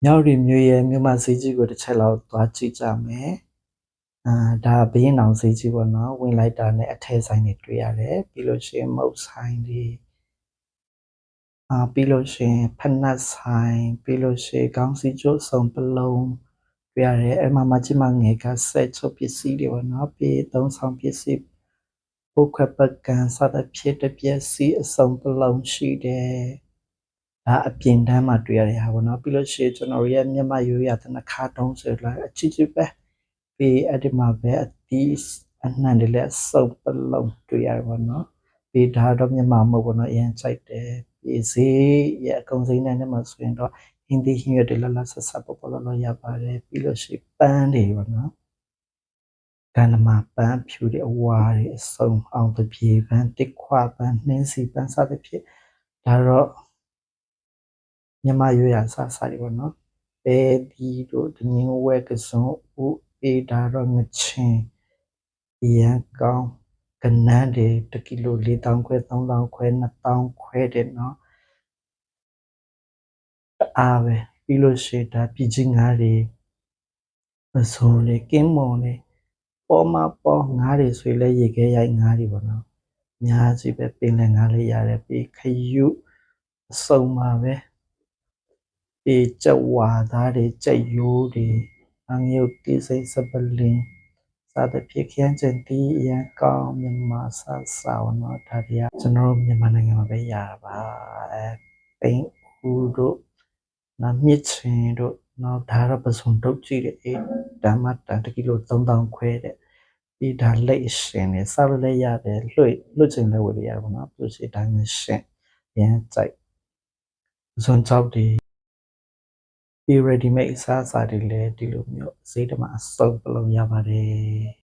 မြောက်ရီမြို့ရဲ့မြို့မဈေးကြီးကိုတစ်ချက်လောက်သွားကြည့်ကြမယ်ဒါဘင်းအောင်ဈေးကြီးပေါ့နော်ဝင်လိုက်တာနဲ့အထည်ဆိုင်တွေတွေ့ရတယ်ပြီးလို့ရှိရင်မုတ်ဆိုင်တွေပြီးလို့ရှိရင်ဖက်နက်ဆိုင်ပြီးလို့ရှိရင်ခေါင်းစည်းကျိုးစုံပလုံးတွေ့ရတယ်အဲ့မှာမကြီးမငယ်ကဆက်ချုပ်ပစ္စည်းတွေပေါ့နော်ပြီးသုံးဆောင်ပစ္စည်းပုတ်ခွက်ပကံစသဖြင့်တပြက်စီအစုံပလုံးရှိတယ်ဒါအပြင်တန်းမှာတွေ့ရတဲ့ဟာပေါ့နော်ပြီးလို့ရှိရင်ကျွန်တော်ရဲ့မြန်မာရိုးရာသနခါတုံးဆိုလာအချစ်ချစ်ပဲပြီးအဲ့ဒီမှာပဲအတီးအနှံတွေလည်းစုံပလုံးတွေ့ရတယ်ပေါ့နော်ပြီးဒါတော့မြန်မာမဟုတ်ပေါ့နော်အရင်ကြိုက်တယ်ပြီးဈေးရဲ့အကုန်ဈေးနဲ့မှာဆိုရင်တော့ဟင်းသီးဟင်းရွက်တွေလလဆဆပေါ်ပေါ်လောရပါတယ်ပြီးလို့ရှိရင်ပန်းတွေပေါ့နော်ကန္နမပန်းဖြူတွေအဝါတွေအစုံအောင်တပြေပန်းတစ်ခွပန်းနှင်းစီပန်းစသဖြင့်ဒါတော့မြန်မာရိုးရာစတွေပေါ့နော်ပဲဒီတို့တငင်းဝဲကစုံဥအေးဒါတော့ငချင်းရန်ကောင်းကနန်းတွေ1ကီလို4000ခွဲ3000ခွဲ2000ခွဲတဲ့နော်အားပဲပြီးလို့ရှိရင်ဒါပြည်ချင်းငါးတွေမစုံလေကင်းမွန်လေပေါ်မပေါ်ငါးတွေဆိုလဲရေခဲရိုက်ငါးတွေပေါ့နော်အများကြီးပဲပင်လယ်ငါးလေးရတယ်ပြီးခရုအစုံပါပဲပြီးကြက်ဝါသားတွေကြက်ရိုးတွေအငရုတ်တိစိတ်စပလင်စသဖြင့်ခရမ်းကျင်တီးအရန်ကောင်းမြန်မာဆဆာဝနော်ဒါတွေကကျွန်တော်မြန်မာနိုင်ငံမှာပဲရတာပါပိန်ဦးတို့နော်မြစ်ချင်တို့နော်ဒါတော့ပစုံတုတ်ကြည့်တယ်အေးဒါမှတန်1ကီလို3000ခွဲတဲ့ပြီးဒါလိတ်ရှင်နေစားလို့လည်းရတယ်လွှတ်ချင်လည်းဝယ်လို့ရတယ်ပေါ့နော်ပြည့်စီတိုင်းနဲ့ရှင်ရန်ကြိုက်ပစုံချောက်တွေပြီး ready made အစားအစာတွေလည်းဒီလိုမျိုးဈေးတမှာအစုံပလုံးရပါတယ်